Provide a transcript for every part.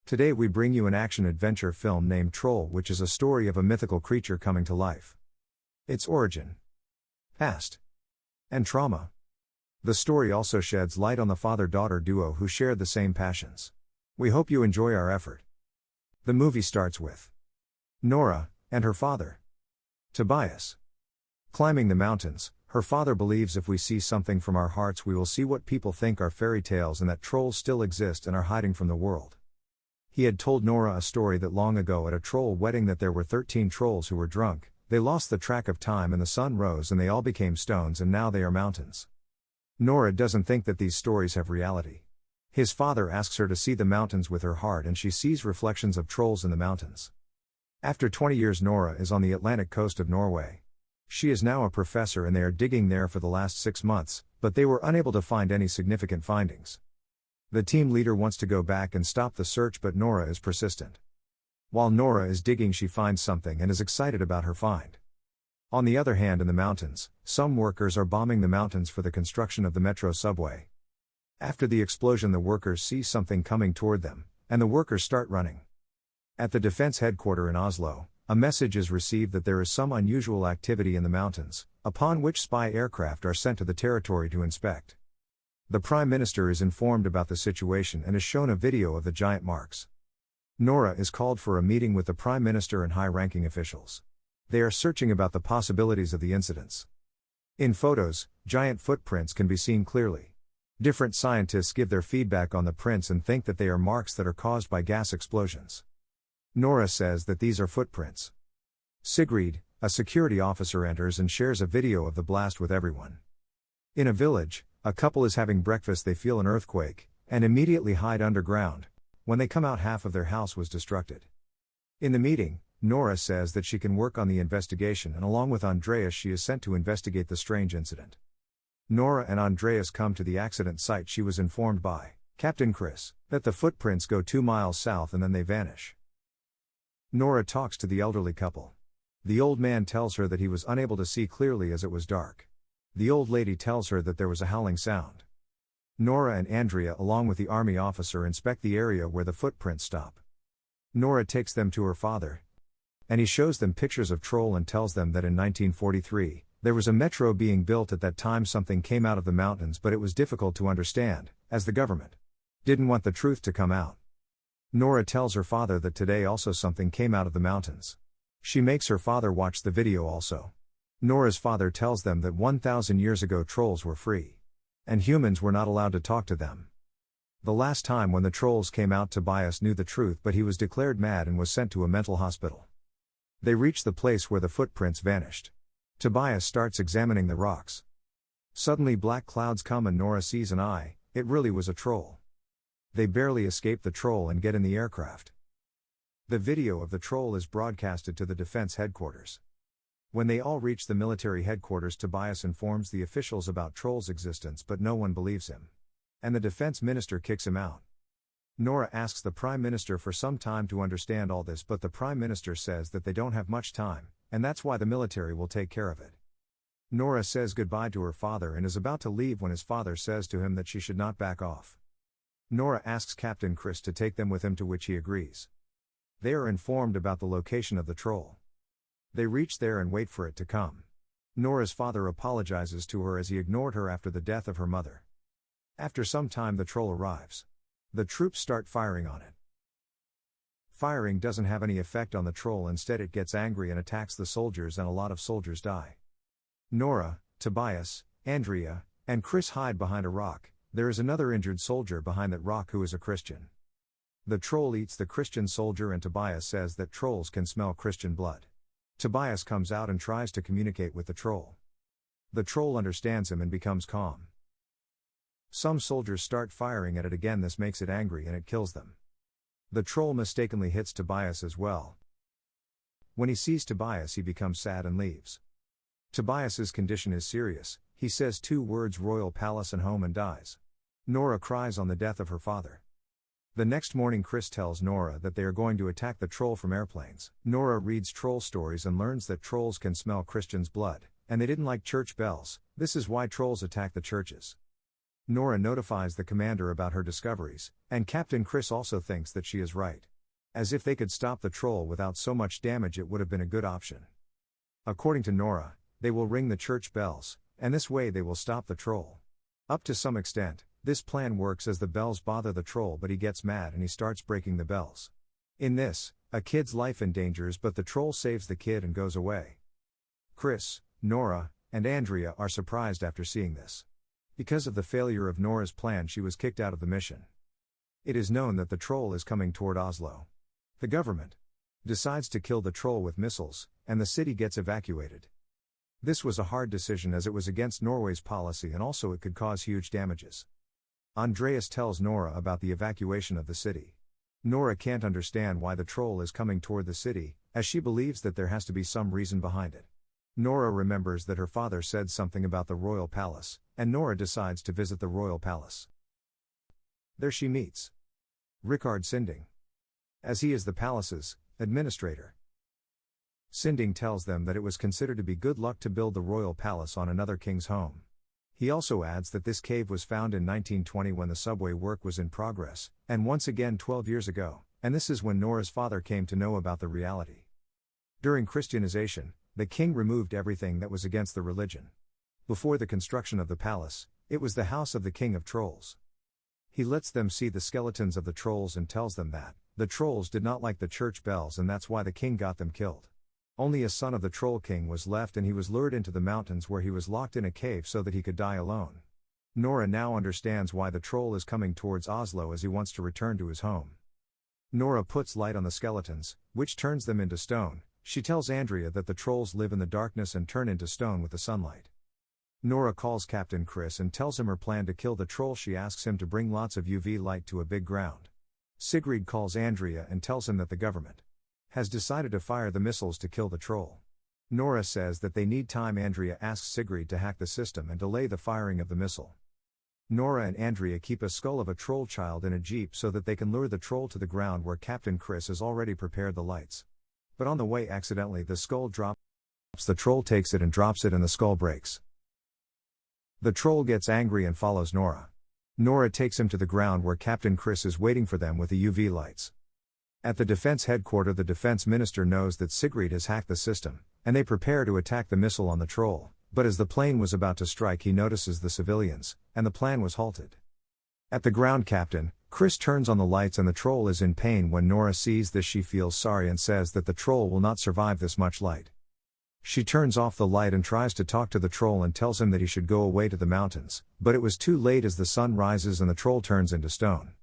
Today we bring you an action-adventure film named Troll, which is a story of a mythical creature coming to life. Its origin, past, and trauma. The story also sheds light on the father-daughter duo who shared the same passions. We hope you enjoy our effort. The movie starts with Nora and her father, Tobias, climbing the mountains. Her father believes if we see something from our hearts we will see what people think are fairy tales and that trolls still exist and are hiding from the world. He had told Nora a story that long ago at a troll wedding that there were 13 trolls who were drunk, they lost the track of time and the sun rose and they all became stones and now they are mountains. Nora doesn't think that these stories have reality. His father asks her to see the mountains with her heart and she sees reflections of trolls in the mountains. After 20 years Nora is on the Atlantic coast of Norway. She is now a professor and they are digging there for the last 6 months, but they were unable to find any significant findings. The team leader wants to go back and stop the search but Nora is persistent. While Nora is digging she finds something and is excited about her find. On the other hand in the mountains, some workers are bombing the mountains for the construction of the metro subway. After the explosion the workers see something coming toward them, and the workers start running. At the defense headquarters in Oslo, a message is received that there is some unusual activity in the mountains, upon which spy aircraft are sent to the territory to inspect. The Prime Minister is informed about the situation and is shown a video of the giant marks. Nora is called for a meeting with the Prime Minister and high-ranking officials. They are searching about the possibilities of the incidents. In photos, giant footprints can be seen clearly. Different scientists give their feedback on the prints and think that they are marks that are caused by gas explosions. Nora says that these are footprints. Sigrid, a security officer, enters and shares a video of the blast with everyone. In a village, a couple is having breakfast. They feel an earthquake, and immediately hide underground. When they come out half of their house was destructed. In the meeting, Nora says that she can work on the investigation and along with Andreas she is sent to investigate the strange incident. Nora and Andreas come to the accident site. She was informed by Captain Chris that the footprints go 2 miles south and then they vanish. Nora talks to the elderly couple. The old man tells her that he was unable to see clearly as it was dark. The old lady tells her that there was a howling sound. Nora and Andrea along with the army officer inspect the area where the footprints stop. Nora takes them to her father, and he shows them pictures of troll and tells them that in 1943, there was a metro being built at that time. Something came out of the mountains but it was difficult to understand, as the government didn't want the truth to come out. Nora tells her father that today also something came out of the mountains. She makes her father watch the video also. Nora's father tells them that 1,000 years ago trolls were free. And humans were not allowed to talk to them. The last time when the trolls came out Tobias knew the truth but he was declared mad and was sent to a mental hospital. They reach the place where the footprints vanished. Tobias starts examining the rocks. Suddenly black clouds come and Nora sees an eye. It really was a troll. They barely escape the troll and get in the aircraft. The video of the troll is broadcasted to the defense headquarters. When they all reach the military headquarters Tobias informs the officials about Troll's existence but no one believes him. And the defense minister kicks him out. Nora asks the Prime Minister for some time to understand all this but the Prime Minister says that they don't have much time, and that's why the military will take care of it. Nora says goodbye to her father and is about to leave when his father says to him that she should not back off. Nora asks Captain Chris to take them with him to which he agrees. They are informed about the location of the troll. They reach there and wait for it to come. Nora's father apologizes to her as he ignored her after the death of her mother. After some time the troll arrives. The troops start firing on it. Firing doesn't have any effect on the troll, instead it gets angry and attacks the soldiers and a lot of soldiers die. Nora, Tobias, Andrea, and Chris hide behind a rock. There is another injured soldier behind that rock who is a Christian. The troll eats the Christian soldier and Tobias says that trolls can smell Christian blood. Tobias comes out and tries to communicate with the troll. The troll understands him and becomes calm. Some soldiers start firing at it again. This makes it angry and it kills them. The troll mistakenly hits Tobias as well. When he sees Tobias he becomes sad and leaves. Tobias's condition is serious. He says 2 words, royal palace and home, and dies. Nora cries on the death of her father. The next morning Chris tells Nora that they are going to attack the troll from airplanes. Nora reads troll stories and learns that trolls can smell Christians' blood, and they didn't like church bells. This is why trolls attack the churches. Nora notifies the commander about her discoveries, and Captain Chris also thinks that she is right. As if they could stop the troll without so much damage, it would have been a good option. According to Nora, they will ring the church bells, and this way they will stop the troll. Up to some extent, this plan works as the bells bother the troll, but he gets mad and he starts breaking the bells. In this, a kid's life endangers, but the troll saves the kid and goes away. Chris, Nora, and Andrea are surprised after seeing this. Because of the failure of Nora's plan, she was kicked out of the mission. It is known that the troll is coming toward Oslo. The government decides to kill the troll with missiles, and the city gets evacuated. This was a hard decision as it was against Norway's policy and also it could cause huge damages. Andreas tells Nora about the evacuation of the city. Nora can't understand why the troll is coming toward the city, as she believes that there has to be some reason behind it. Nora remembers that her father said something about the royal palace, and Nora decides to visit the royal palace. There she meets Rikard Sinding, as he is the palace's administrator. Sinding tells them that it was considered to be good luck to build the royal palace on another king's home. He also adds that this cave was found in 1920 when the subway work was in progress, and once again 12 years ago, and this is when Nora's father came to know about the reality. During Christianization, the king removed everything that was against the religion. Before the construction of the palace, it was the house of the king of trolls. He lets them see the skeletons of the trolls and tells them that the trolls did not like the church bells and that's why the king got them killed. Only a son of the troll king was left and he was lured into the mountains where he was locked in a cave so that he could die alone. Nora now understands why the troll is coming towards Oslo as he wants to return to his home. Nora puts light on the skeletons, which turns them into stone. She tells Andrea that the trolls live in the darkness and turn into stone with the sunlight. Nora calls Captain Chris and tells him her plan to kill the troll. She asks him to bring lots of UV light to a big ground. Sigrid calls Andrea and tells him that the government has decided to fire the missiles to kill the troll. Nora says that they need time. Andrea asks Sigrid to hack the system and delay the firing of the missile. Nora and Andrea keep a skull of a troll child in a jeep so that they can lure the troll to the ground where Captain Chris has already prepared the lights. But on the way accidentally the skull drops. The troll takes it and drops it and the skull breaks. The troll gets angry and follows Nora. Nora takes him to the ground where Captain Chris is waiting for them with the UV lights. At the defense headquarters, the defense minister knows that Sigrid has hacked the system, and they prepare to attack the missile on the troll, but as the plane was about to strike he notices the civilians, and the plan was halted. At the ground, Captain Chris turns on the lights and the troll is in pain. When Nora sees this she feels sorry and says that the troll will not survive this much light. She turns off the light and tries to talk to the troll and tells him that he should go away to the mountains, but it was too late as the sun rises and the troll turns into stone.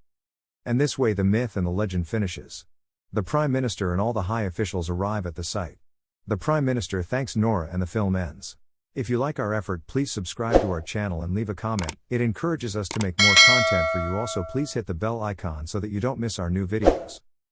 And this way the myth and the legend finishes. The Prime Minister and all the high officials arrive at the site. The Prime Minister thanks Nora and the film ends. If you like our effort, please subscribe to our channel and leave a comment. It encourages us to make more content for you. Also, please hit the bell icon so that you don't miss our new videos.